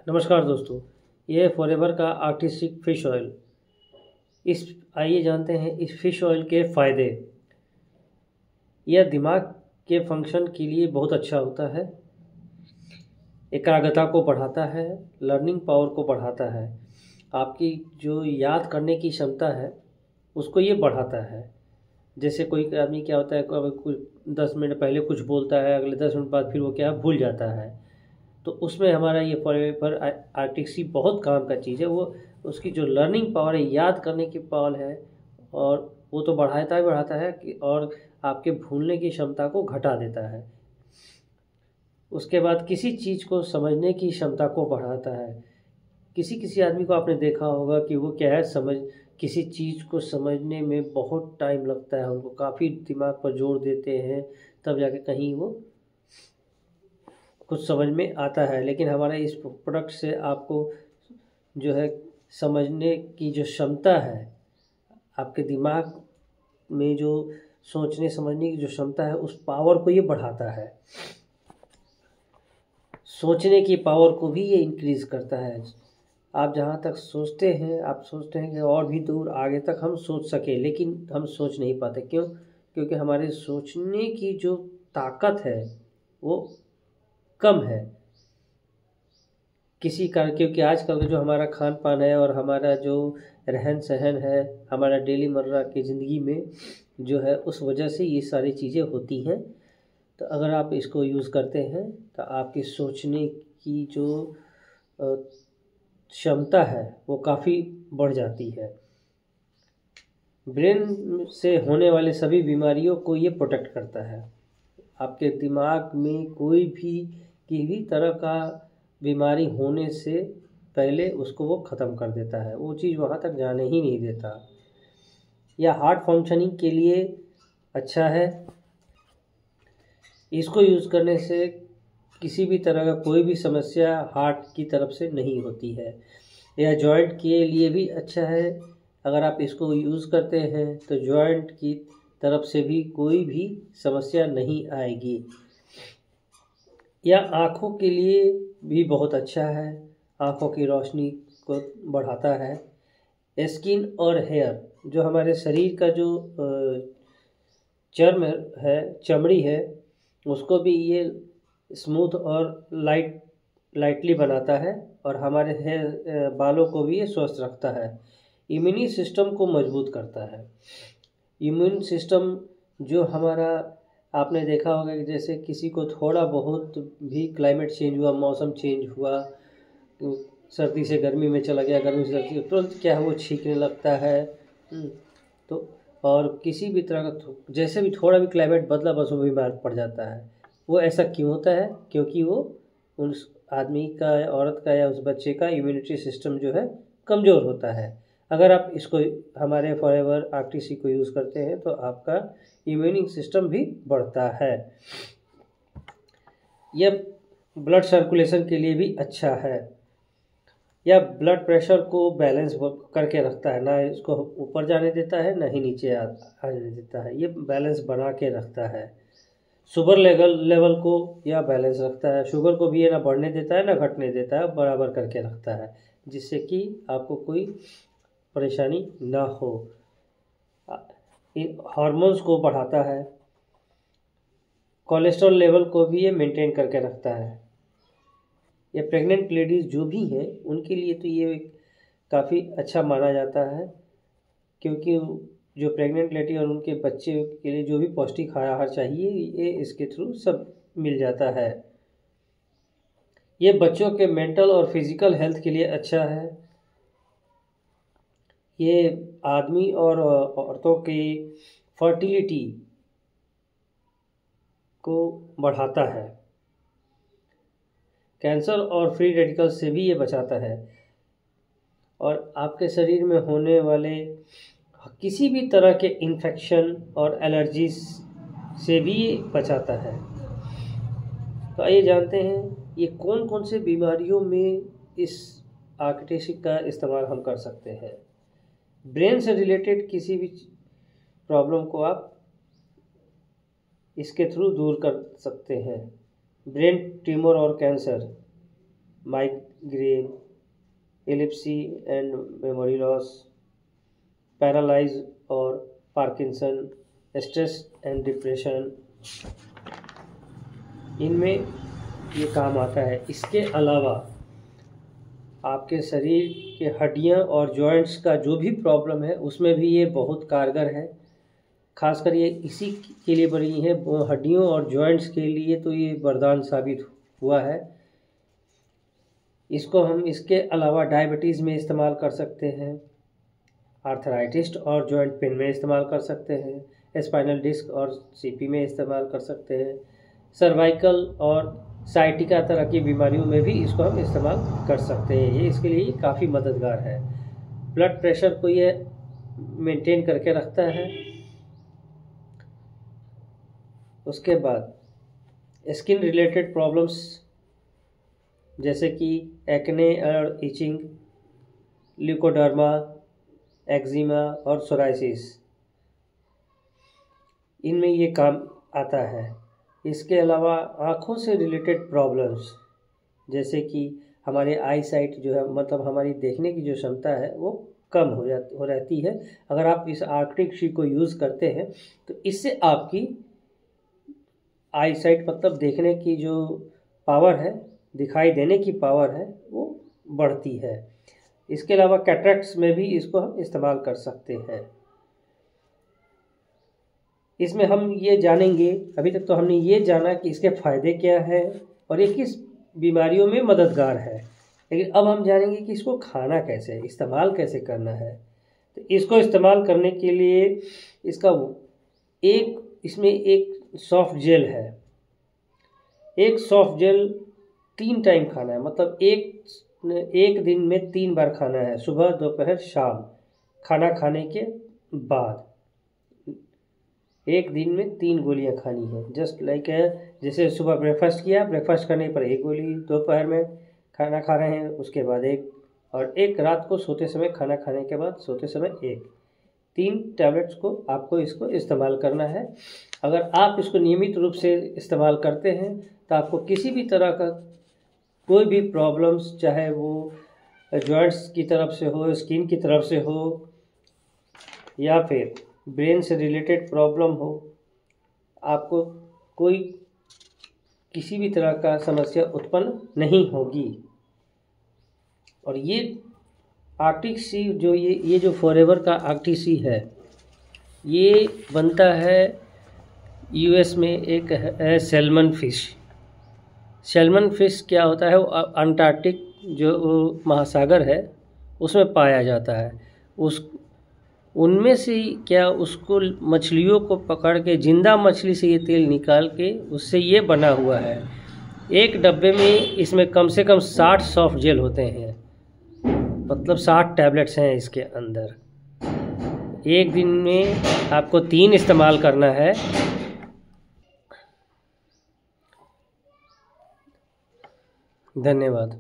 नमस्कार दोस्तों, ये फॉरएवर का आर्टिस्टिक फ़िश ऑयल। आइए जानते हैं इस फ़िश ऑयल के फ़ायदे। यह दिमाग के फंक्शन के लिए बहुत अच्छा होता है, एकाग्रता को बढ़ाता है, लर्निंग पावर को बढ़ाता है, आपकी जो याद करने की क्षमता है उसको ये बढ़ाता है। जैसे कोई आदमी क्या होता है, कभी कुछ 10 मिनट पहले कुछ बोलता है, अगले 10 मिनट बाद फिर वो क्या भूल जाता है। तो उसमें हमारा ये फॉरएवर आर्टिस्टिक बहुत काम का चीज़ है। वो उसकी जो लर्निंग पावर है, याद करने की पावर है, और वो तो बढ़ाता ही बढ़ाता है कि और आपके भूलने की क्षमता को घटा देता है। उसके बाद किसी चीज़ को समझने की क्षमता को बढ़ाता है। किसी आदमी को आपने देखा होगा कि वो क्या है, किसी चीज़ को समझने में बहुत टाइम लगता है, उनको काफ़ी दिमाग पर जोर देते हैं तब जाके कहीं वो कुछ समझ में आता है। लेकिन हमारे इस प्रोडक्ट से आपको जो है समझने की जो क्षमता है, आपके दिमाग में जो सोचने समझने की जो क्षमता है, उस पावर को ये बढ़ाता है। सोचने की पावर को भी ये इंक्रीज़ करता है। आप जहाँ तक सोचते हैं, आप सोचते हैं कि और भी दूर आगे तक हम सोच सकें, लेकिन हम सोच नहीं पाते। क्यों? क्योंकि हमारे सोचने की जो ताकत है वो कम है किसी कारण। क्योंकि आजकल का जो हमारा खान पान है और हमारा जो रहन सहन है, हमारा डेली मर्रा की ज़िंदगी में जो है, उस वजह से ये सारी चीज़ें होती हैं। तो अगर आप इसको यूज़ करते हैं तो आपकी सोचने की जो क्षमता है वो काफ़ी बढ़ जाती है। ब्रेन से होने वाले सभी बीमारियों को ये प्रोटेक्ट करता है। आपके दिमाग में कोई भी किसी भी तरह का बीमारी होने से पहले उसको वो ख़त्म कर देता है, वो चीज़ वहाँ तक जाने ही नहीं देता। यह हार्ट फंक्शनिंग के लिए अच्छा है। इसको यूज़ करने से किसी भी तरह का कोई भी समस्या हार्ट की तरफ से नहीं होती है। यह जॉइंट के लिए भी अच्छा है। अगर आप इसको यूज़ करते हैं तो जॉइंट की तरफ से भी कोई भी समस्या नहीं आएगी। यह आँखों के लिए भी बहुत अच्छा है, आँखों की रोशनी को बढ़ाता है। स्किन और हेयर, जो हमारे शरीर का जो चमड़ी है, उसको भी ये स्मूथ और लाइटली बनाता है, और हमारे बालों को भी ये स्वस्थ रखता है। इम्यूनी सिस्टम को मजबूत करता है। इम्यून सिस्टम जो हमारा, आपने देखा होगा कि जैसे किसी को थोड़ा बहुत भी क्लाइमेट चेंज हुआ, मौसम चेंज हुआ, तो सर्दी से गर्मी में चला गया, गर्मी से सर्दी, तुरंत क्या है वो छींकने लगता है। तो और किसी भी तरह का जैसे भी थोड़ा भी क्लाइमेट बदला बस वो बीमार पड़ जाता है। वो ऐसा क्यों होता है? क्योंकि वो उस आदमी का, औरत का या उस बच्चे का इम्यूनिटी सिस्टम जो है कमज़ोर होता है। अगर आप इसको, हमारे फॉरएवर आर्टिस्टी को यूज़ करते हैं तो आपका इम्यूनिटी सिस्टम भी बढ़ता है। यह ब्लड सर्कुलेशन के लिए भी अच्छा है। यह ब्लड प्रेशर को बैलेंस करके रखता है, ना इसको ऊपर जाने देता है ना ही नीचे आने देता है। ये बैलेंस बना के रखता है। शुगर लेवल को यह बैलेंस रखता है। शुगर को भी ये ना बढ़ने देता है ना घटने देता है, बराबर करके रखता है, जिससे कि आपको कोई परेशानी ना हो। हार्मोन्स को बढ़ाता है। कोलेस्ट्रॉल लेवल को भी ये मेंटेन करके रखता है। ये प्रेग्नेंट लेडीज़ जो भी हैं उनके लिए तो ये काफ़ी अच्छा माना जाता है, क्योंकि जो प्रेग्नेंट लेडी और उनके बच्चे के लिए जो भी पौष्टिक आहार चाहिए ये इसके थ्रू सब मिल जाता है। ये बच्चों के मेंटल और फिज़िकल हेल्थ के लिए अच्छा है। ये आदमी और औरतों की फर्टिलिटी को बढ़ाता है। कैंसर और फ्री रेडिकल से भी ये बचाता है, और आपके शरीर में होने वाले किसी भी तरह के इन्फेक्शन और एलर्जीज से भी ये बचाता है। तो आइए जानते हैं ये कौन कौन से बीमारियों में इस आर्टिस्टिक का इस्तेमाल हम कर सकते हैं। ब्रेन से रिलेटेड किसी भी प्रॉब्लम को आप इसके थ्रू दूर कर सकते हैं। ब्रेन ट्यूमर और cancer, grain, epilepsy and memory loss, paralyse और पार्किंसन, स्ट्रेस एंड डिप्रेशन, इनमें ये काम आता है। इसके अलावा आपके शरीर के हड्डियां और जॉइंट्स का जो भी प्रॉब्लम है उसमें भी ये बहुत कारगर है। खासकर ये इसी के लिए बनी है, हड्डियों और जॉइंट्स के लिए तो ये वरदान साबित हुआ है। इसको हम इसके अलावा डायबिटीज़ में इस्तेमाल कर सकते हैं, आर्थराइटिस और जॉइंट पेन में इस्तेमाल कर सकते हैं, स्पाइनल डिस्क और सीपी में इस्तेमाल कर सकते हैं, सर्वाइकल और साइटिका तरह की बीमारियों में भी इसको हम इस्तेमाल कर सकते हैं। ये इसके लिए काफ़ी मददगार है। ब्लड प्रेशर को ये मेंटेन करके रखता है। उसके बाद स्किन रिलेटेड प्रॉब्लम्स जैसे कि एक्ने और इचिंग, ल्यूकोडर्मा, एक्जिमा और सोराइसिस, इनमें ये काम आता है। इसके अलावा आँखों से रिलेटेड प्रॉब्लम्स जैसे कि हमारे आई साइट जो है, मतलब हमारी देखने की जो क्षमता है वो कम हो रहती है। अगर आप इस आर्कटिक सी को यूज़ करते हैं तो इससे आपकी आई साइट, मतलब देखने की जो पावर है, दिखाई देने की पावर है, वो बढ़ती है। इसके अलावा कैटरेक्ट्स में भी इसको हम इस्तेमाल कर सकते हैं। इसमें हम ये जानेंगे, अभी तक तो हमने ये जाना कि इसके फ़ायदे क्या हैं और ये किस बीमारियों में मददगार है, लेकिन अब हम जानेंगे कि इसको खाना कैसे है, इस्तेमाल कैसे करना है। तो इसको इस्तेमाल करने के लिए इसमें एक सॉफ्ट जेल है। एक सॉफ्ट जेल 3 टाइम खाना है, मतलब एक दिन में 3 बार खाना है, सुबह, दोपहर, शाम, खाना खाने के बाद। एक दिन में 3 गोलियां खानी है। जस्ट लाइक है, जैसे सुबह ब्रेकफास्ट किया, ब्रेकफास्ट करने पर 1 गोली, दोपहर में खाना खा रहे हैं उसके बाद 1, और 1 रात को सोते समय, खाना खाने के बाद सोते समय 1। 3 टैबलेट्स को आपको इसको इस्तेमाल करना है। अगर आप इसको नियमित रूप से इस्तेमाल करते हैं तो आपको किसी भी तरह का कोई भी प्रॉब्लम्स, चाहे वो जॉइंट्स की तरफ से हो, स्किन की तरफ से हो, या फिर ब्रेन से रिलेटेड प्रॉब्लम हो, आपको कोई किसी भी तरह का समस्या उत्पन्न नहीं होगी। और ये आर्कटिक सी जो ये जो फॉरएवर का आर्कटिक सी है, ये बनता है यूएस में। एक है सैल्मन फ़िश। सैल्मन फ़िश क्या होता है, वो अंटार्कटिक जो महासागर है उसमें पाया जाता है। उनमें से क्या, उसको मछलियों को पकड़ के, जिंदा मछली से ये तेल निकाल के उससे ये बना हुआ है। एक डब्बे में इसमें कम से कम 60 सॉफ्ट जेल होते हैं, मतलब 60 टैबलेट्स हैं इसके अंदर। एक दिन में आपको 3 इस्तेमाल करना है। धन्यवाद।